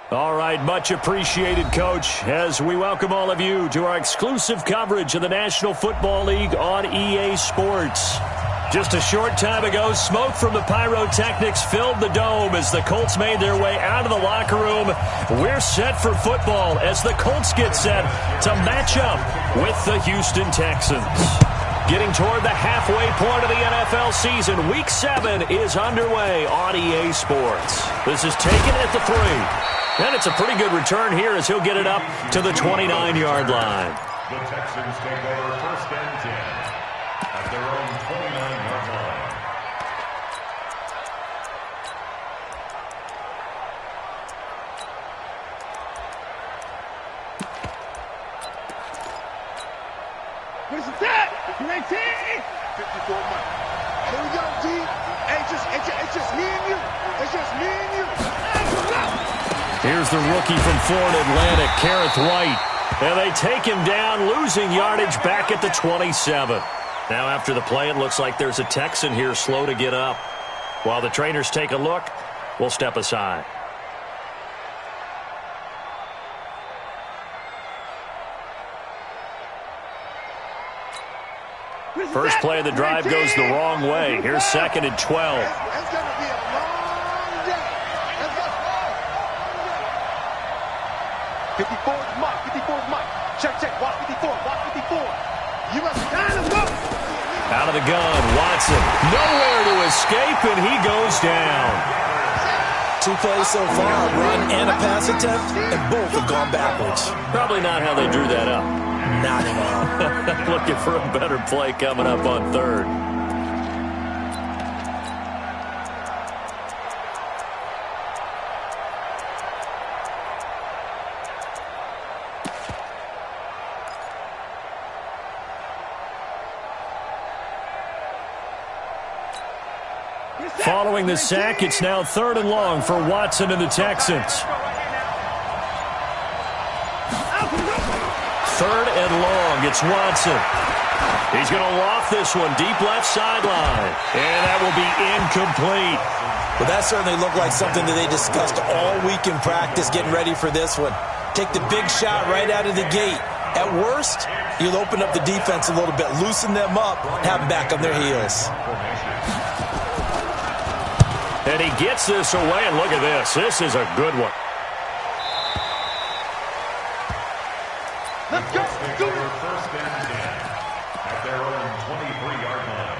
All right, much appreciated, Coach, as we welcome all of you to our exclusive coverage of the National Football League on EA Sports. Just a short time ago, smoke from the pyrotechnics filled the dome as the Colts made their way out of the locker room. We're set for football as the Colts get set to match up with the Houston Texans. Getting toward the halfway point of the NFL season, Week 7 is underway on EA Sports. This is taken at the 3. And it's a pretty good return here as he'll get it up to the 29-yard line. The Texans take over 1st and 10 at their own 29-yard line. What is that? You ain't 54 Mike. Here we go, G. Hey, it's just me and you. It's just me and you. Here's the rookie from Florida Atlantic, Kareth White. And they take him down, losing yardage back at the 27. Now after the play, it looks like there's a Texan here slow to get up. While the trainers take a look, we'll step aside. First play of the drive goes the wrong way. Here's 2nd and 12. It's going to be a long day. Let's go. 54's Mike. 54's Mike. Check. Watch 54. Watch 54. You must kind of go. Out of the gun, Watson. Nowhere to escape, and he goes down. 2 plays so far, a run and a pass attempt, and both have gone backwards. Probably not how they drew that up. Not at all. Looking for a better play coming up on 3rd. Following the sack, it's now 3rd and long for Watson and the Texans. 3rd and long, it's Watson. He's going to loft this one deep left sideline. And that will be incomplete. Well, that certainly looked like something that they discussed all week in practice getting ready for this one. Take the big shot right out of the gate. At worst, you'll open up the defense a little bit, loosen them up, have them back on their heels. And he gets this away, and look at this. This is a good one. Let's go. Take over 1st and 10 at their own 23-yard line.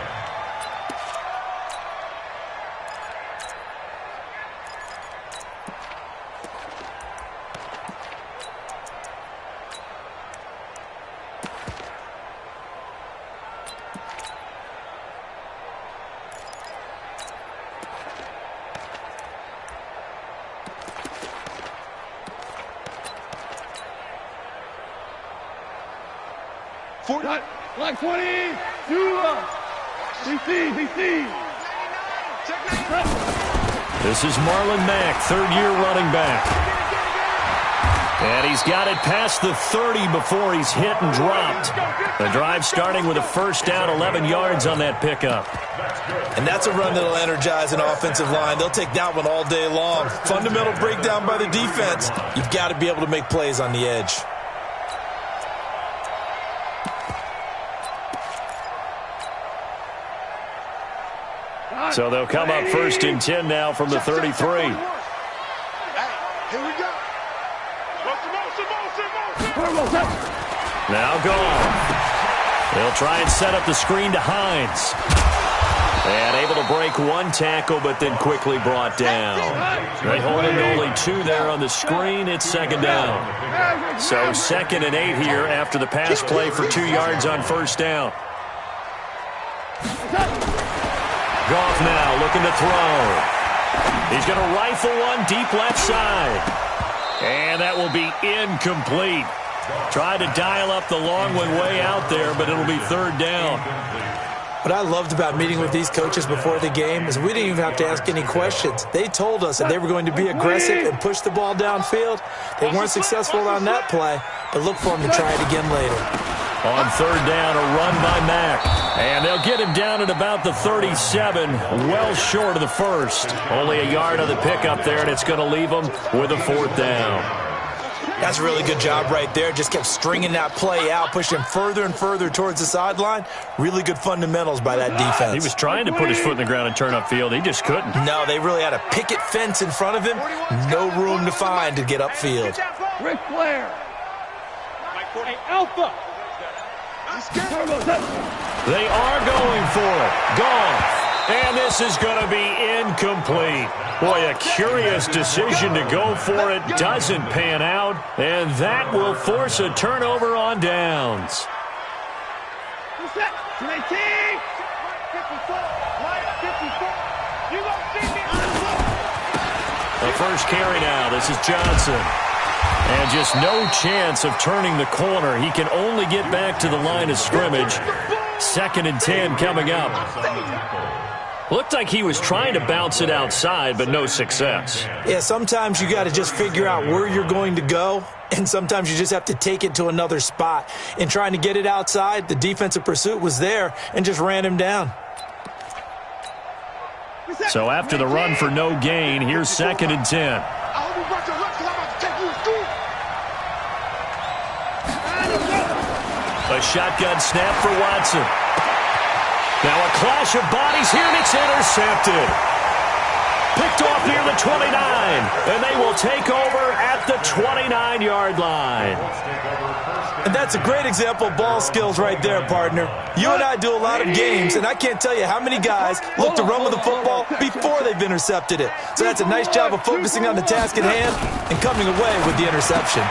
Like 20. BC. This is Marlon Mack, 3rd-year running back. And he's got it past the 30 before he's hit and dropped. The drive starting with a 1st down, 11 yards on that pickup. And that's a run that'll energize an offensive line. They'll take that one all day long. Fundamental breakdown by the defense. You've got to be able to make plays on the edge. So they'll come up 1st and 10 now from the 33. Hey, here we go. Now gone. They'll try and set up the screen to Hines. And able to break 1 tackle, but then quickly brought down. They hold him to only 2 there on the screen. It's 2nd down. So 2nd and 8 here after the pass play for 2 yards on 1st down. Goff now looking to throw. He's going to rifle one deep left side. And that will be incomplete. Tried to dial up the long one way out there, but it'll be 3rd down. What I loved about meeting with these coaches before the game is we didn't even have to ask any questions. They told us that they were going to be aggressive and push the ball downfield. They weren't successful on that play, but look for them to try it again later. On 3rd down, a run by Mack. And they'll get him down at about the 37, well short of the first. Only a yard on the pickup there, and it's going to leave them with a 4th down. That's a really good job right there. Just kept stringing that play out, pushing him further and further towards the sideline. Really good fundamentals by that defense. He was trying to put his foot in the ground and turn upfield. He just couldn't. No, they really had a picket fence in front of him. No room to find to get upfield. Ric Flair. Hey, Alpha. They are going for it. Goff. And this is going to be incomplete. Boy, a curious decision to go for it. Doesn't pan out. And that will force a turnover on downs. The first carry now. This is Johnson. And just no chance of turning the corner. He can only get back to the line of scrimmage. 2nd and 10 coming up. Looked like he was trying to bounce it outside, but no success. Yeah, sometimes you got to just figure out where you're going to go, and sometimes you just have to take it to another spot. In trying to get it outside, the defensive pursuit was there and just ran him down. So after the run for no gain, here's 2nd and 10. A shotgun snap for Watson. Now a clash of bodies here, and it's intercepted. Picked off near the 29, and they will take over at the 29-yard line. And that's a great example of ball skills right there, partner. You and I do a lot of games, and I can't tell you how many guys look to run with the football before they've intercepted it. So that's a nice job of focusing on the task at hand and coming away with the interception.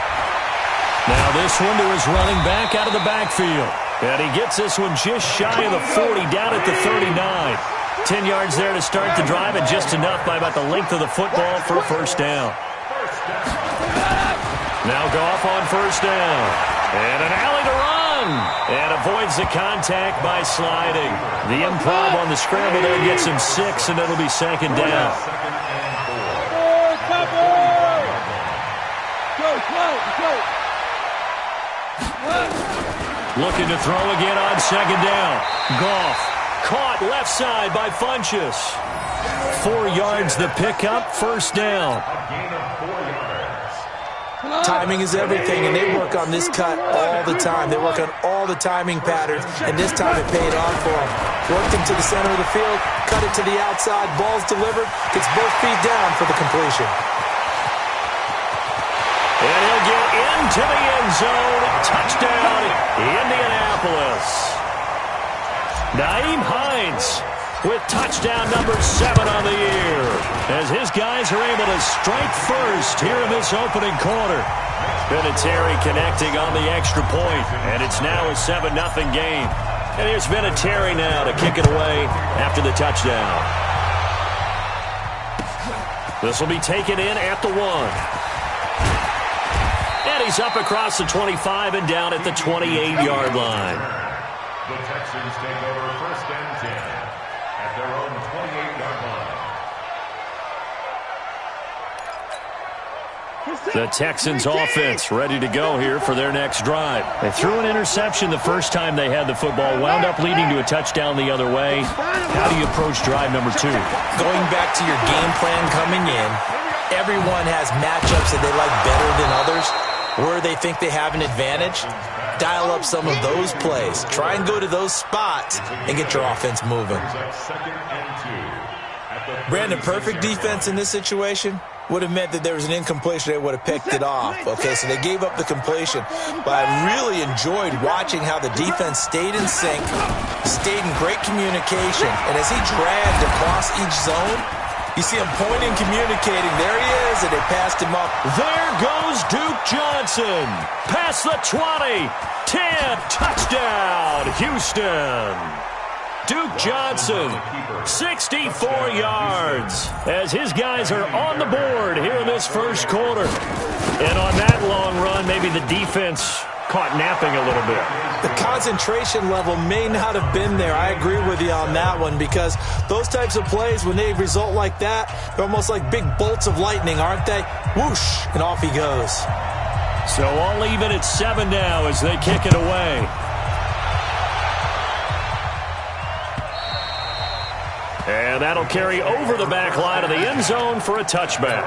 Now this one to his running back out of the backfield. And he gets this one just shy of the 40, down at the 39. 10 yards there to start the drive, and just enough by about the length of the football for a 1st down. Now Goff on 1st down. And an alley to run. And avoids the contact by sliding. The improv on the scramble there gets him 6, and it'll be 2nd down. Looking to throw again on 2nd down. Goff caught left side by Funchess. 4 yards the pickup, 1st down. Timing is everything, and they work on this cut all the time. They work on all the timing patterns, and this time it paid off for them. Worked him to the center of the field, cut it to the outside, ball's delivered, gets both feet down for the completion. And he'll get into the end zone. Touchdown, Indianapolis. Nyheim Hines with touchdown number 7 on the year, as his guys are able to strike first here in this opening quarter. Vinatieri connecting on the extra point, and it's now a 7-0 game. And here's Vinatieri now to kick it away after the touchdown. This will be taken in at the 1. And he's up across the 25 and down at the 28-yard line. The Texans take over 1st and 10 at their own 28-yard line. The Texans offense ready to go here for their next drive. They threw an interception the first time they had the football, wound up leading to a touchdown the other way. How do you approach drive number 2? Going back to your game plan coming in, everyone has matchups that they like better than others. Where they think they have an advantage, dial up some of those plays. Try and go to those spots and get your offense moving. Brandon, perfect defense in this situation would have meant that there was an incompletion. They would have picked it off. Okay, so they gave up the completion. But I really enjoyed watching how the defense stayed in sync, stayed in great communication. And as he dragged across each zone, you see him pointing, communicating. There he is, and they passed him up. There goes Duke Johnson. Past the 20. 10. Touchdown, Houston. Duke Johnson, 64 yards, as his guys are on the board here in this first quarter. And on that long run, maybe the defense caught napping a little bit. The concentration level may not have been there. I agree with you on that one, because those types of plays, when they result like that, they're almost like big bolts of lightning, aren't they? Whoosh, and off he goes. So all even at 7 now as they kick it away. And that'll carry over the back line of the end zone for a touchback.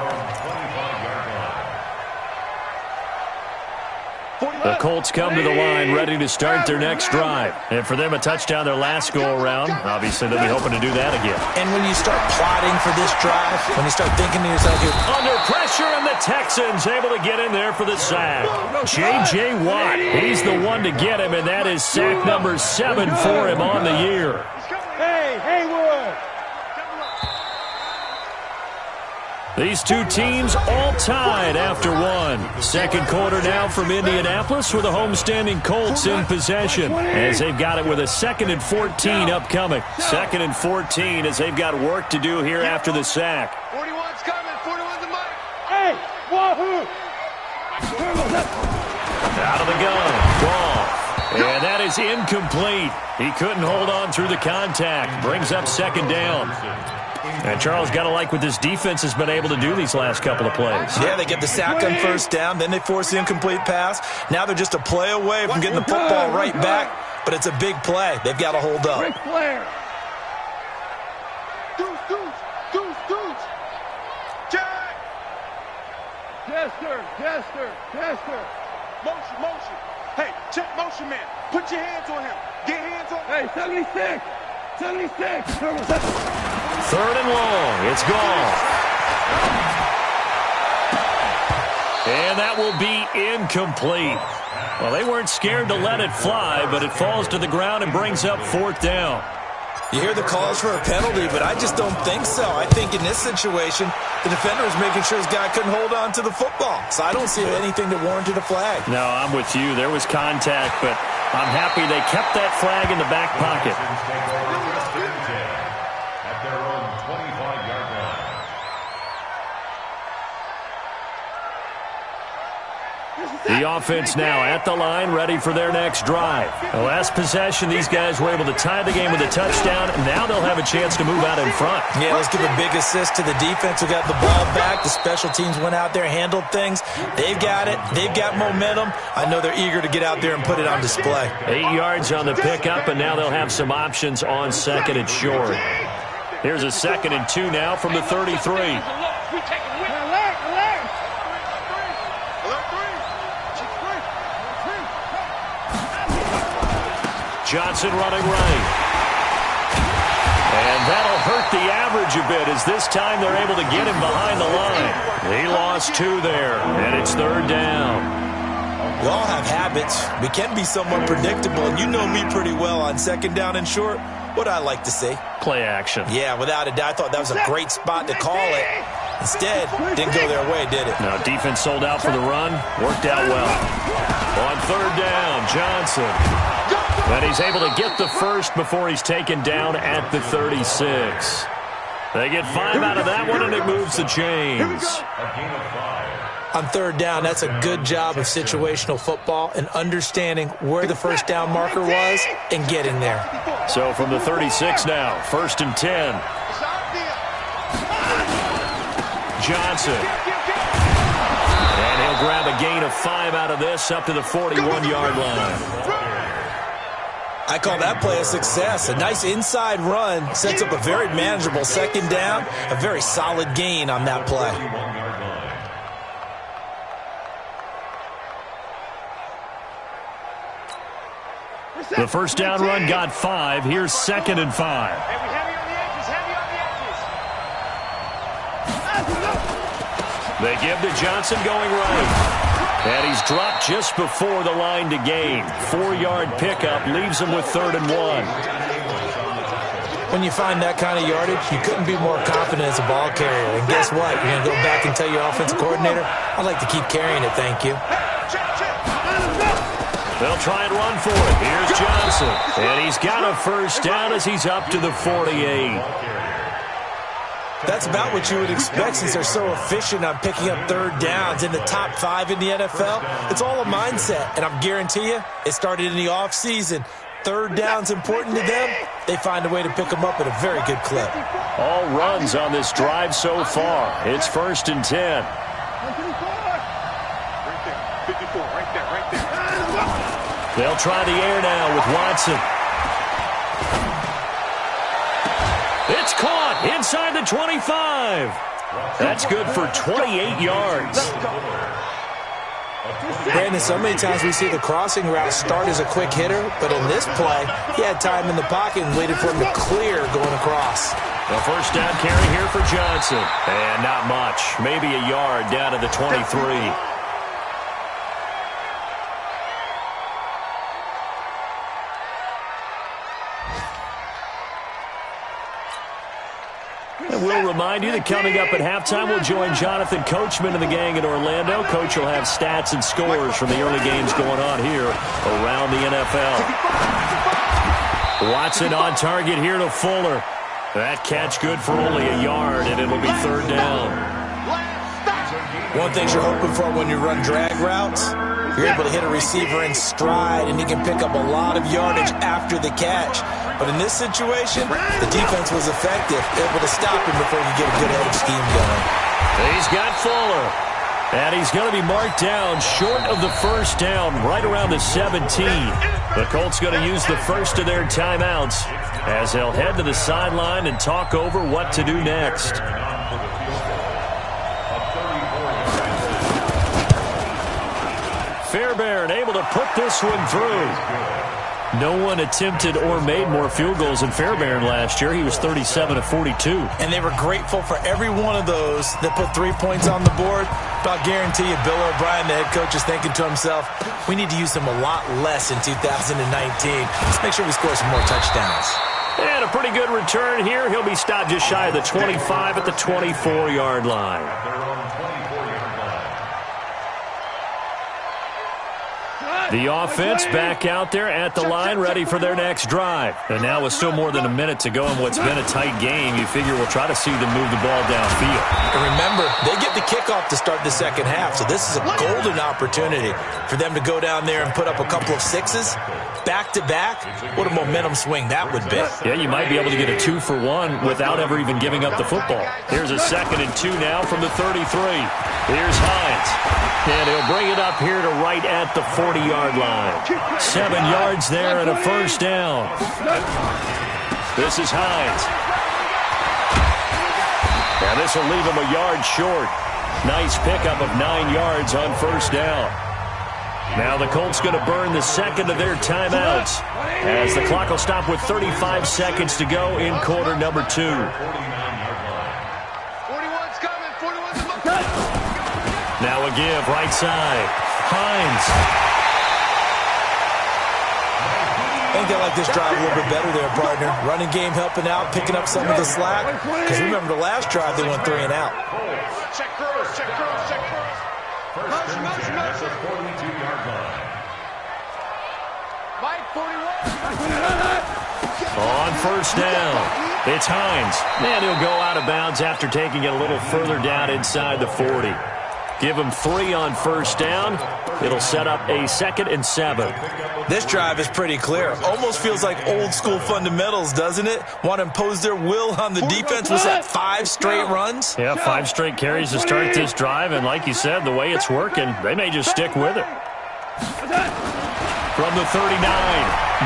The Colts come to the line ready to start their next drive. And for them, a touchdown their last go-around. Obviously, they'll be hoping to do that again. And when you start plotting for this drive, when you start thinking to yourself, under pressure, and the Texans able to get in there for the sack. J.J. Watt, he's the one to get him, and that is sack number 7 for him on the year. Hey, Haywood! These two teams all tied after one. Second quarter now from Indianapolis with the homestanding Colts in possession as they've got it with a 2nd and 14 upcoming. 2nd and 14 as they've got work to do here after the sack. 41's coming. 41's the mic. Hey, wahoo! Out of the gun. Goff. And that is incomplete. He couldn't hold on through the contact. Brings up 2nd down. And Charles, got to like what this defense has been able to do these last couple of plays. Yeah, they get the sack on 1st down, then they force the incomplete pass. Now they're just a play away from getting the football right back, but it's a big play. They've got to hold up. Jester. Motion. Hey, check motion, man. Put your hands on him. Get hands on him. Hey, 76. 3rd and long. It's gone. And that will be incomplete. Well, they weren't scared to let it fly, but it falls to the ground and brings up 4th down. You hear the calls for a penalty, but I just don't think so. I think in this situation, the defender was making sure his guy couldn't hold on to the football. So I don't see anything that warranted a flag. No, I'm with you. There was contact, but I'm happy they kept that flag in the back pocket. At their own 25-yard line. The offense now at the line, ready for their next drive. The last possession, these guys were able to tie the game with a touchdown, and now they'll have a chance to move out in front. Yeah, let's give a big assist to the defense who got the ball back. The special teams went out there, handled things. They've got it. They've got momentum. I know they're eager to get out there and put it on display. 8 yards on the pickup, and now they'll have some options on 2nd and short. Here's a 2nd and 2 now from the 33. Johnson running right. And that'll hurt the average a bit as this time they're able to get him behind the line. He lost 2 there, and it's 3rd down. We all have habits. We can be somewhat predictable, and you know me pretty well on 2nd down and short. What I like to see. Play action. Yeah, without a doubt. I thought that was a great spot to call it. Instead, didn't go their way, did it? No, defense sold out for the run. Worked out well. On 3rd down, Johnson. And he's able to get the first before he's taken down at the 36. They get 5 out of that one, and it moves the chains. On 3rd down, that's a good job of situational football and understanding where the 1st down marker was and getting there. So from the 36 now, 1st and 10. Johnson. And he'll grab a gain of 5 out of this up to the 41-yard line. I call that play a success. A nice inside run sets up a very manageable 2nd down. A very solid gain on that play. The 1st down run got 5. Here's 2nd and 5. They give to Johnson going right. And he's dropped just before the line to gain. 4-yard pickup leaves him with 3rd and 1. When you find that kind of yardage, you couldn't be more confident as a ball carrier. And guess what? You're going to go back and tell your offensive coordinator, I'd like to keep carrying it, thank you. They'll try and run for it. Here's Johnson. And he's got a 1st down as he's up to the 48. That's about what you would expect since they're so efficient on picking up 3rd downs in the top 5 in the NFL. It's all a mindset, and I guarantee you it started in the offseason. 3rd down's important to them. They find a way to pick them up at a very good clip. All runs on this drive so far. It's 1st and 10. They'll try the air now with Watson. It's It's caught inside the 25. That's good for 28 yards. Brandon, so many times we see the crossing route start as a quick hitter, but in this play, he had time in the pocket and waited for him to clear going across. The first down carry here for Johnson. And not much. Maybe a yard down to the 23. And we'll remind you that coming up at halftime, we'll join Jonathan Coachman and the gang in Orlando. Coach will have stats and scores from the early games going on here around the NFL. Watson on target here to Fuller. That catch good for only a yard, and it'll be third down. One thing you're hoping for when you run drag routes, you're able to hit a receiver in stride, and he can pick up a lot of yardage after the catch. But in this situation, the defense was effective, able to stop him before he could get a good head of steam going. He's got Fuller. And he's going to be marked down short of the first down, right around the 17. The Colts going to use the first of their timeouts as they'll head to the sideline and talk over what to do next. Fairbairn able to put this one through. No one attempted or made more field goals than Fairbairn last year. He was 37 of 42. And they were grateful for every one of those that put 3 points on the board. But I'll guarantee you, Bill O'Brien, the head coach, is thinking to himself, we need to use them a lot less in 2019. Let's make sure we score some more touchdowns. And a pretty good return here. He'll be stopped just shy of the 25 at the 24-yard line. The offense back out there at the line, ready for their next drive. And now with still more than a minute to go in what's been a tight game, you figure we'll try to see them move the ball downfield. And remember, they get the kickoff to start the second half, so this is a golden opportunity for them to go down there and put up a couple of sixes back-to-back. What a momentum swing that would be. Yeah, you might be able to get a 2-for-1 without ever even giving up the football. Here's a 2nd and 2 now from the 33. Here's Hines. And he'll bring it up here to right at the 40-yard line. 7 yards there and a first down. This is Hines. And this will leave him a yard short. Nice pickup of 9 yards on first down. Now the Colts going to burn the second of their timeouts as the clock will stop with 35 seconds to go in quarter number 2. 41's coming. 41's looking. Now a give, right side. Hines. I think they like this drive a little bit better there, partner. Running game helping out, picking up some of the slack. Because remember, the last drive, they went 3 and out. Check cross, check cross, check cross. First and 10 at the 42-yard line. Mike, 41. On first down, it's Hines. And he'll go out of bounds after taking it a little further down inside the 40. Give him 3 on first down. It'll set up a 2nd and 7. This drive is pretty clear. Almost feels like old school fundamentals, doesn't it? Want to impose their will on the defense. Was that 5 straight runs? Yeah, 5 straight carries to start this drive. And like you said, the way it's working, they may just stick with it. From the 39,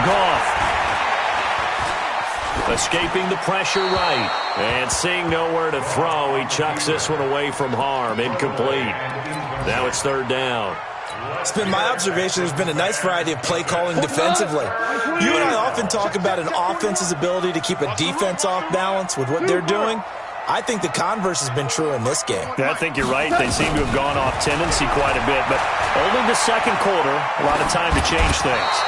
Goff. Escaping the pressure right. And seeing nowhere to throw, he chucks this one away from harm. Incomplete. Now it's 3rd down. It's been my observation there's been a nice variety of play calling defensively. You and I often talk about an offense's ability to keep a defense off balance with what they're doing. I think the converse has been true in this game. Yeah, I think you're right. They seem to have gone off tendency quite a bit, but only the second quarter, a lot of time to change things.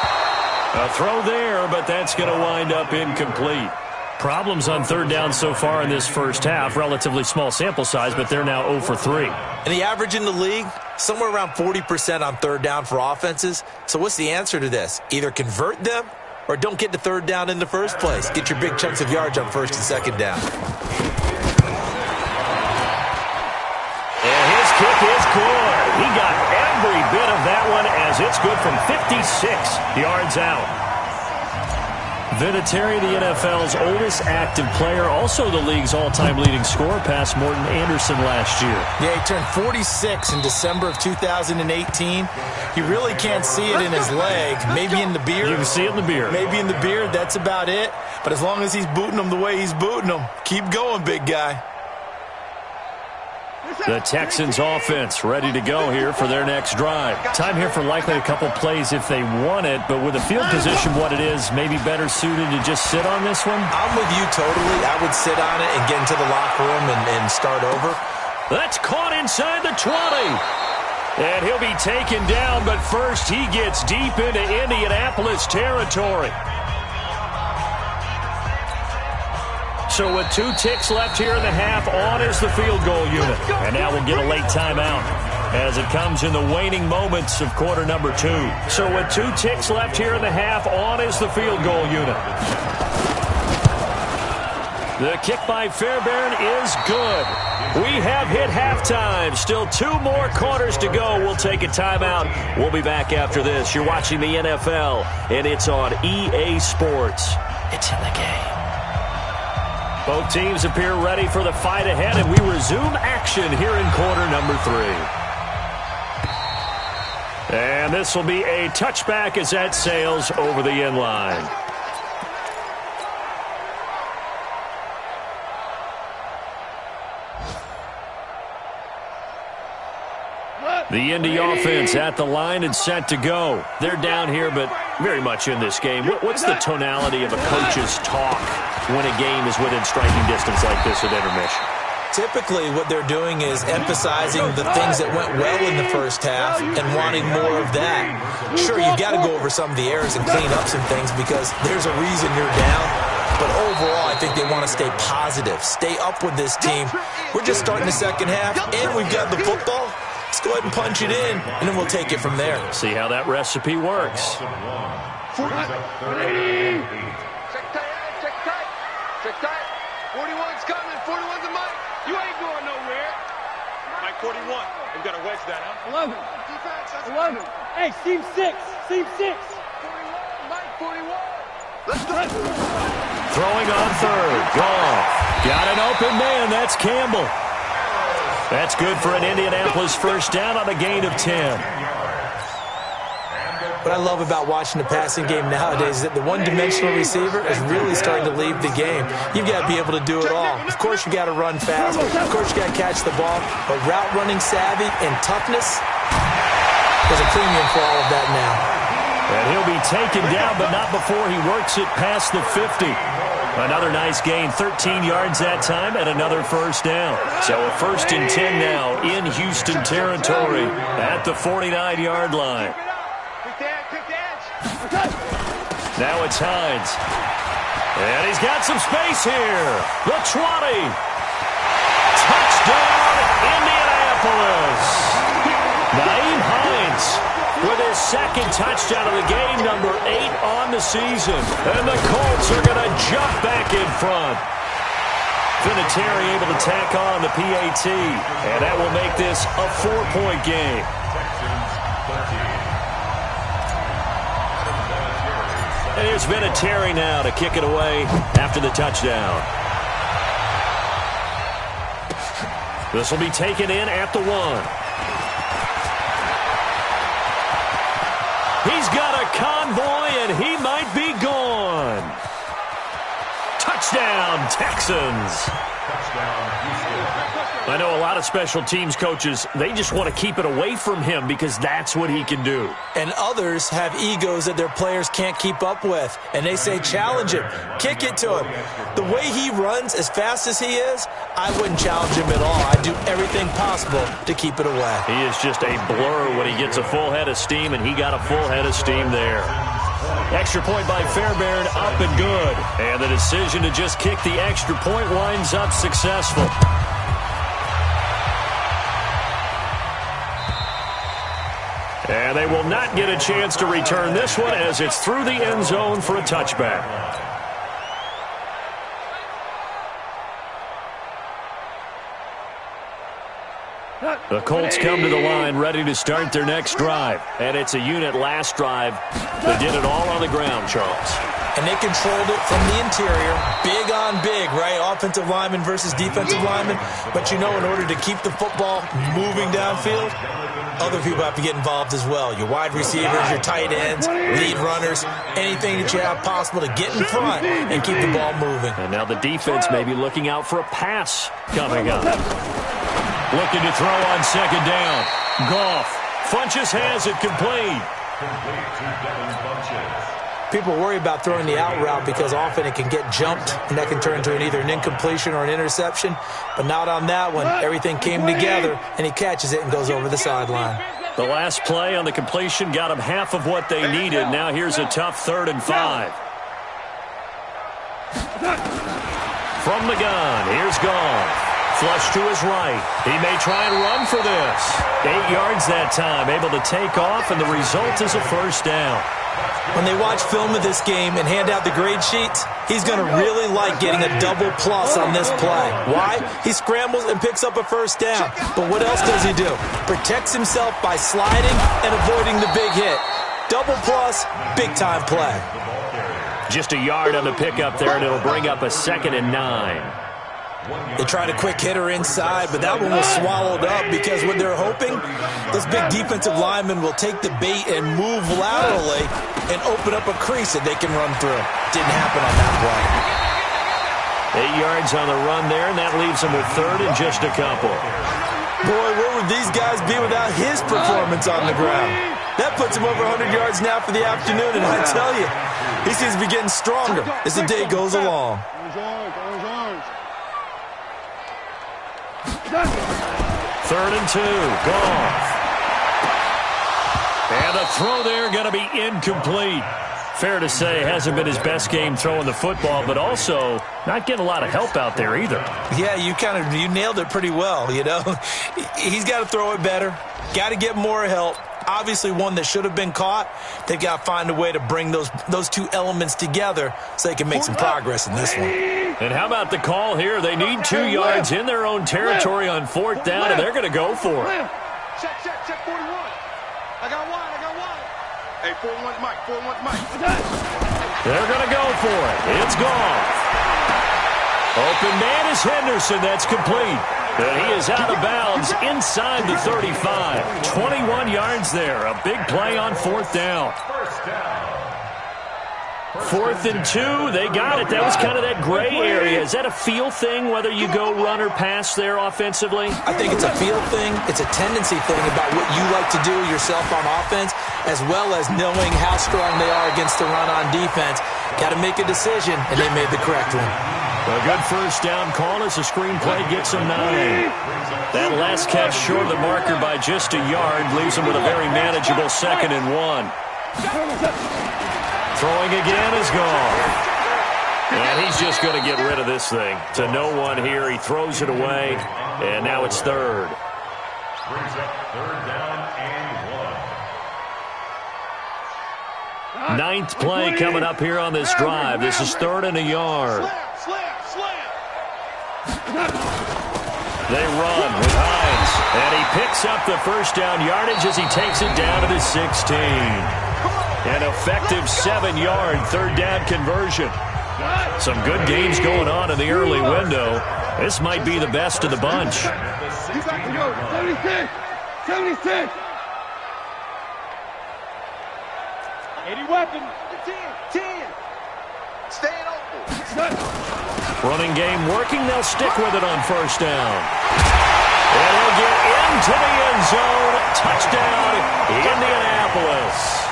A throw there, but that's going to wind up incomplete. Problems on 3rd down so far in this first half. Relatively small sample size, but they're now 0 for 3. And the average in the league, somewhere around 40% on 3rd down for offenses. So what's the answer to this? Either convert them or don't get to 3rd down in the first place. Get your big chunks of yards on 1st and 2nd down. And his kick is good. He got every bit of that one as it's good from 56 yards out. Vinatieri, the NFL's oldest active player, also the league's all-time leading scorer, past Morton Anderson last year. Yeah, he turned 46 in December of 2018. He really can't see it in his leg. Maybe in the beard. You can see it in the beard. Maybe in the beard. That's about it. But as long as he's booting them the way he's booting them, keep going, big guy. The Texans offense ready to go here for their next drive. Time here for likely a couple plays if they want it, but with the field position what it is, maybe better suited to just sit on this one? I'm with you totally. I would sit on it and get into the locker room and start over. That's caught inside the 20. And he'll be taken down, but first he gets deep into Indianapolis territory. So with 2 ticks left here in the half, on is the field goal unit. And now we'll get a late timeout as it comes in the waning moments of quarter number 2. So with 2 ticks left here in the half, on is the field goal unit. The kick by Fairbairn is good. We have hit halftime. Still 2 more quarters to go. We'll take a timeout. We'll be back after this. You're watching the NFL, and it's on EA Sports. It's in the game. Both teams appear ready for the fight ahead, and we resume action here in quarter number 3. And this will be a touchback as that sails over the end line. The Indy offense at the line and set to go. They're down here, but very much in this game. What's the tonality of a coach's talk when a game is within striking distance like this at intermission? Typically, what they're doing is emphasizing the things that went well in the first half and wanting more of that. Sure, you've got to go over some of the errors and clean up some things because there's a reason you're down. But overall, I think they want to stay positive, stay up with this team. We're just starting the second half, and we've got the football. Let's go ahead and punch it in, and then we'll take it from there. See how that recipe works. Check tight. 41's coming. 41's the mic. You ain't going nowhere. Mike 41. We've got to wedge that, huh? 11. Defense. 11. Hey, seam 6. Seam 6. 41. Mike 41. Let's go. Throwing on third. Goff. Got an open man. That's Campbell. That's good for an Indianapolis first down on a gain of 10. What I love about watching the passing game nowadays is that the one-dimensional receiver is really starting to leave the game. You've got to be able to do it all. Of course, you got to run fast. Of course, you got to catch the ball. But route running savvy and toughness, there's a premium for all of that now. And he'll be taken down, but not before he works it past the 50. Another nice gain, 13 yards that time, and another first down. So a 1st and 10 now in Houston territory at the 49-yard line. Now it's Hines. And he's got some space here. The 20. Touchdown, Indianapolis. Nyheim Hines with his 2nd touchdown of the game, number 8 on the season. And the Colts are going to jump back in front. Vinatieri able to tack on the PAT. And that will make this a 4-point game. And here's Vinatieri now to kick it away after the touchdown. This will be taken in at the 1. He's got a convoy, and he might be gone. Touchdown, Texans. I know a lot of special teams coaches, they just want to keep it away from him because that's what he can do. And others have egos that their players can't keep up with. And they say, challenge him, kick it to him. The way he runs as fast as he is, I wouldn't challenge him at all. I'd do everything possible to keep it away. He is just a blur when he gets a full head of steam, and he got a full head of steam there. Extra point by Fairbairn, up and good. And the decision to just kick the extra point winds up successful. And they will not get a chance to return this one as it's through the end zone for a touchback. The Colts come to the line ready to start their next drive. And it's a unit last drive that did it all on the ground, Charles. And they controlled it from the interior. Big on big, right? Offensive lineman versus defensive lineman. But you know, in order to keep the football moving downfield, other people have to get involved as well. Your wide receivers, your tight ends, lead runners, anything that you have possible to get in front and keep the ball moving. And now the defense may be looking out for a pass coming up. Looking to throw on second down. Goff. Funches has it complete. People worry about throwing the out route because often it can get jumped, and that can turn into either an incompletion or an interception. But not on that one. Everything came together, and he catches it and goes over the sideline. The last play on the completion got him half of what they needed. Now here's a tough 3rd and 5. From the gun, here's Goff. Flush to his right. He may try and run for this. 8 yards that time, able to take off, and the result is a first down. When they watch film of this game and hand out the grade sheets, he's going to really like getting a double plus on this play. Why? He scrambles and picks up a first down. But what else does he do? Protects himself by sliding and avoiding the big hit. Double plus, big-time play. Just a yard on the pickup there, and it'll bring up a 2nd and 9. They tried a quick hitter inside, but that one was swallowed up because what they're hoping, this big defensive lineman will take the bait and move laterally and open up a crease that they can run through. Didn't happen on that play. 8 yards on the run there, and that leaves them with 3rd and just a couple. Boy, where would these guys be without his performance on the ground? That puts him over 100 yards now for the afternoon, and I tell you, he seems to be getting stronger as the day goes along. 3rd and 2. Goff. And the throw there going to be incomplete. Fair to say, hasn't been his best game throwing the football, but also not getting a lot of help out there either. Yeah, you nailed it pretty well, you know. He's got to throw it better. Got to get more help. Obviously one that should have been caught. They've got to find a way to bring those two elements together so they can make some progress in this one. And how about the call here? They need 2 yards in their own territory on 4th down, and they're going to go for it. Check 41. I got one. Hey, 41's Mike. 41's Mike. They're going to go for it. It's Goff. Open man is Henderson. That's complete. And he is out of bounds inside the 35. 21 yards there. A big play on 4th down. 4th and 2. They got it. That was kind of that gray area. Is that a feel thing, whether you go run or pass there offensively? I think it's a feel thing. It's a tendency thing about what you like to do yourself on offense, as well as knowing how strong they are against the run on defense. Got to make a decision, and they made the correct one. A good first down call as the screenplay gets them 9. That last catch short of the marker by just a yard leaves them with a very manageable 2nd and 1. Throwing again is gone. And he's just going to get rid of this thing. To no one here. He throws it away, and now it's 3rd. Brings up 3rd down and 1. 9th play coming up here on this drive. This is 3rd and a yard. They run with Hines, and he picks up the first down yardage as he takes it down to the 16. An effective 7-yard 3rd down conversion. Some good games going on in the early window. This might be the best of the bunch. 76. 80 weapon. 10. Staying open. Running game working. They'll stick with it on 1st down. And he'll get into the end zone. Touchdown, Indianapolis.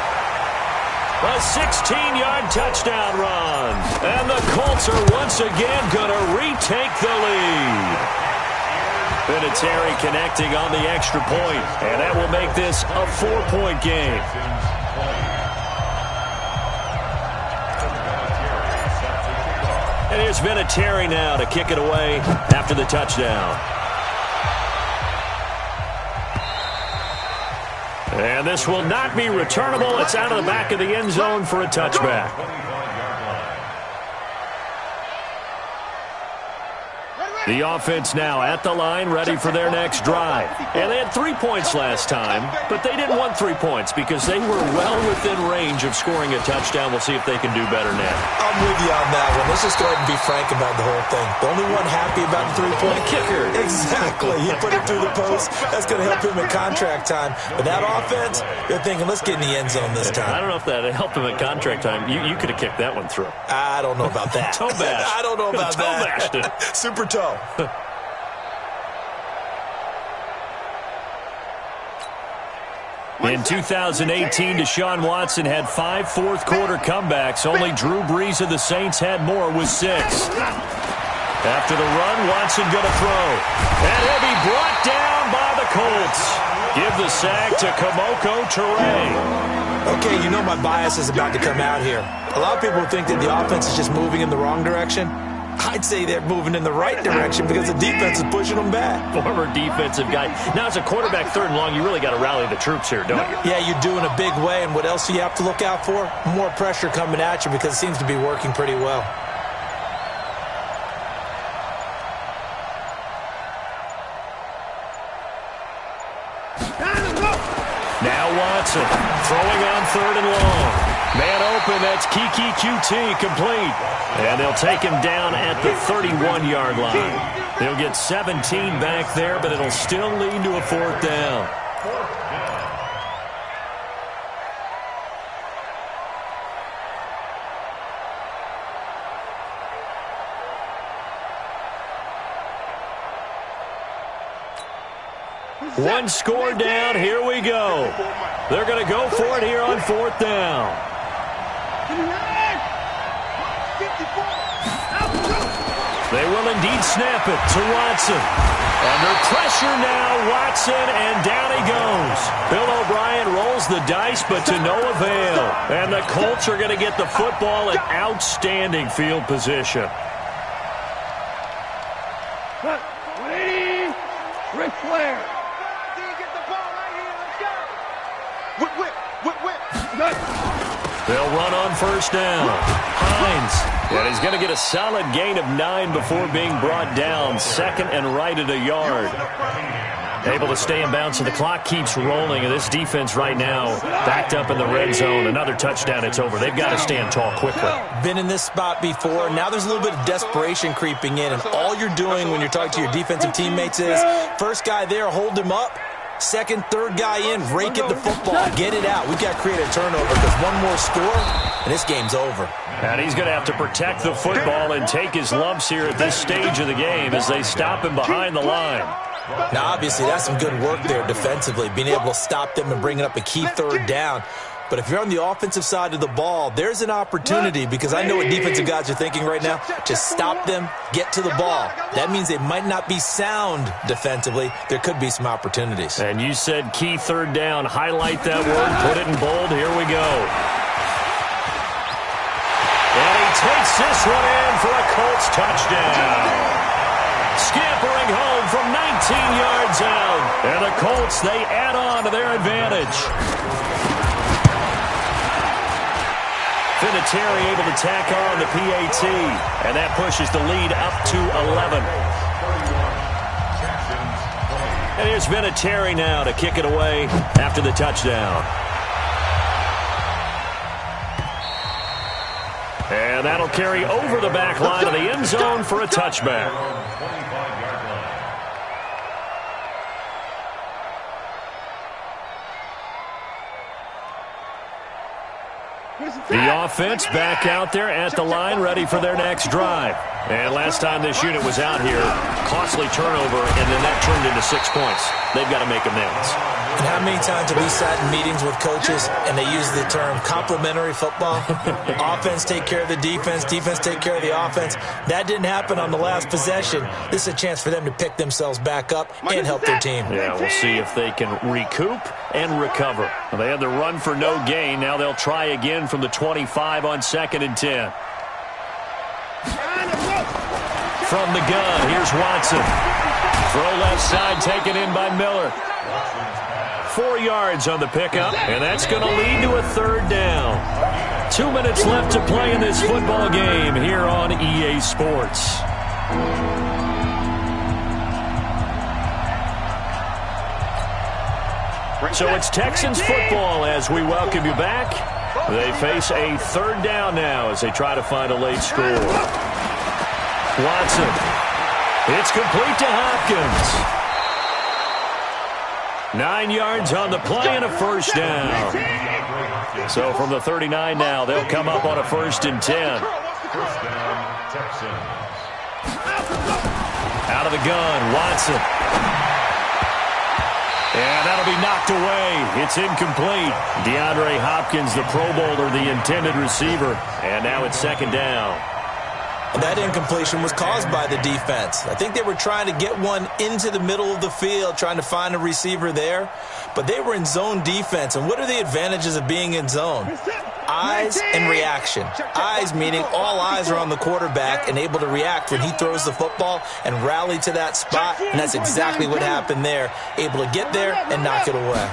A 16-yard touchdown run. And the Colts are once again going to retake the lead. Vinatieri connecting on the extra point. And that will make this a 4-point game. And here's Vinatieri now to kick it away after the touchdown. And this will not be returnable. It's out of the back of the end zone for a touchback. The offense now at the line, ready for their next drive. And they had 3 points last time, but they didn't want 3 points because they were well within range of scoring a touchdown. We'll see if they can do better now. I'm with you on that one. Let's just go ahead and be frank about the whole thing. The only one happy about the three-point kicker. Exactly. He put it through the post. That's going to help him in contract time. But that offense, they're thinking, let's get in the end zone this time. I don't know if that helped him in contract time. You could have kicked that one through. I don't know about that. Toe bash. I don't know about toe that. Bashed it. Super toe. In 2018, Deshaun Watson had 5 fourth-quarter comebacks. Only Drew Brees of the Saints had more with 6. After the run, Watson going to throw. And he'll be brought down by the Colts. Give the sack to Kamoko Toure. Okay, you know my bias is about to come out here. A lot of people think that the offense is just moving in the wrong direction. I'd say they're moving in the right direction because the defense is pushing them back. Former defensive guy. Now, as a quarterback, 3rd and long, you really got to rally the troops here, don't you? Yeah, you do in a big way. And what else do you have to look out for? More pressure coming at you because it seems to be working pretty well. Now Watson throwing on 3rd and long. Man open, that's Kiki QT complete. And they'll take him down at the 31-yard line. They'll get 17 back there, but it'll still lead to a 4th down. One score down, here we go. They're going to go for it here on 4th down. They will indeed snap it to Watson. Under pressure now, Watson, and down he goes. Bill O'Brien rolls the dice, but to no avail. And the Colts are going to get the football in outstanding field position. Ric Flair. They'll run on 1st down. Hines. And he's going to get a solid gain of 9 before being brought down. 2nd and right at a yard. Able to stay in bounds, so the clock keeps rolling. And this defense right now backed up in the red zone. Another touchdown, it's over. They've got to stand tall quickly. Been in this spot before. Now there's a little bit of desperation creeping in. And all you're doing when you're talking to your defensive teammates is, first guy there, hold him up. 2nd, 3rd guy in, rake at the football, get it out. We've got to create a turnover because one more score, and this game's over. And he's going to have to protect the football and take his lumps here at this stage of the game as they stop him behind the line. Now, obviously, that's some good work there defensively, being able to stop them and bringing up a key 3rd down. But if you're on the offensive side of the ball, there's an opportunity because I know what defensive guys are thinking right now. Just stop them, get to the ball. That means they might not be sound defensively. There could be some opportunities. And you said key 3rd down. Highlight that word. Put it in bold. Here we go. And he takes this one in for a Colts touchdown. Scampering home from 19 yards out. And the Colts, they add on to their advantage. Vinatieri able to tack on the PAT, and that pushes the lead up to 11. And here's Vinatieri now to kick it away after the touchdown. And that'll carry over the back line of the end zone for a touchback. The offense back out there at the line, ready for their next drive. And last time this unit was out here, costly turnover, and then that turned into 6 points. They've got to make amends. And how many times have we sat in meetings with coaches and they use the term complementary football? Offense take care of the defense, defense take care of the offense. That didn't happen on the last possession. This is a chance for them to pick themselves back up and help their team. Yeah, we'll see if they can recoup and recover. Well, they had the run for no gain. Now they'll try again from the 25 on 2nd and 10. From the gun, here's Watson. Throw left side taken in by Miller. 4 yards on the pickup, and that's going to lead to a 3rd down. 2 minutes left to play in this football game here on EA Sports. So it's Texans football as we welcome you back. They face a third down now as they try to find a late score. Watson. It's complete to Hopkins. 9 yards on the play and a first down. So from the 39 now, they'll come up on a 1st and 10. First down, Texans. Out of the gun, Watson. And that'll be knocked away. It's incomplete. DeAndre Hopkins, the Pro Bowler, the intended receiver. And now it's 2nd down. That incompletion was caused by the defense. I think they were trying to get one into the middle of the field, trying to find a receiver there. But they were in zone defense. And what are the advantages of being in zone? Eyes and reaction. Eyes meaning all eyes are on the quarterback and able to react when he throws the football and rally to that spot. And that's exactly what happened there. Able to get there and knock it away.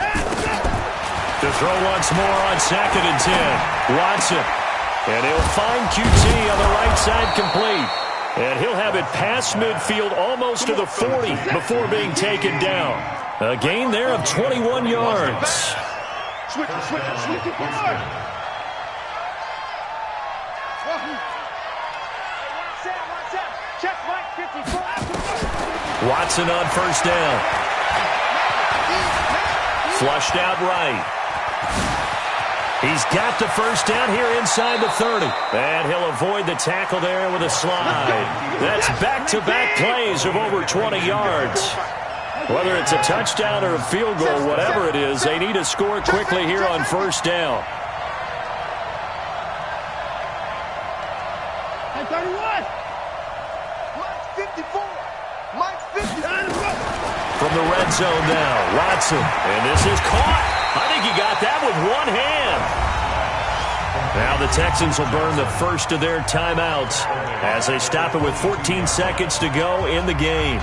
To throw once more on 2nd and 10. Watson. And he'll find QT on the right side complete. And he'll have it past midfield almost to the 40 before being taken down. A gain there of 21 yards. Switch it forward. Check Mike 54. Watson on 1st down. Flushed out right. He's got the 1st down here inside the 30. And he'll avoid the tackle there with a slide. That's back-to-back plays of over 20 yards. Whether it's a touchdown or a field goal, whatever it is, they need to score quickly here on 1st down. And 31. Mike's 54. Mike's 54. From the red zone now, Watson. And this is caught. I think he got that with one hand. Now the Texans will burn the first of their timeouts as they stop it with 14 seconds to go in the game.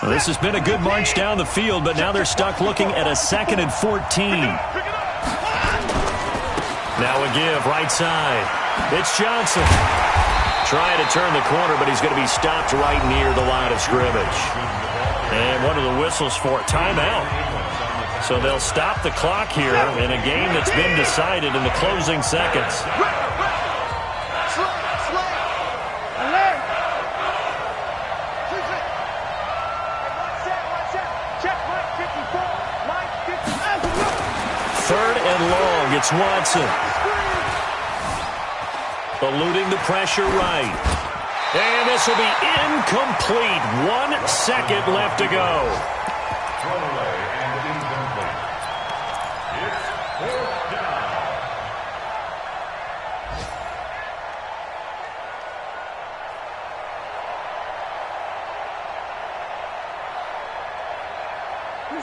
Well, this has been a good march down the field, but now they're stuck looking at a 2nd and 14. Now a give, right side. It's Johnson. Trying to turn the corner, but he's going to be stopped right near the line of scrimmage. And one of the whistles for a timeout. So they'll stop the clock here in a game that's been decided in the closing seconds. Third and long, it's Watson. Eluding the pressure right. And this will be incomplete. 1 second left to go. Throwaway and incomplete. It's 4th down.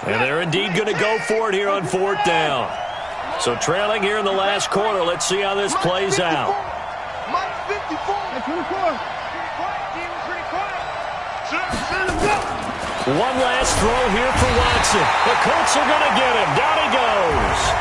And they're indeed going to go for it here on 4th down. So trailing here in the last quarter. Let's see how this plays out. Mike's 54. That's 24. Pretty quiet, team. Pretty quiet. One last throw here for Watson. The Colts are going to get him. Down he goes.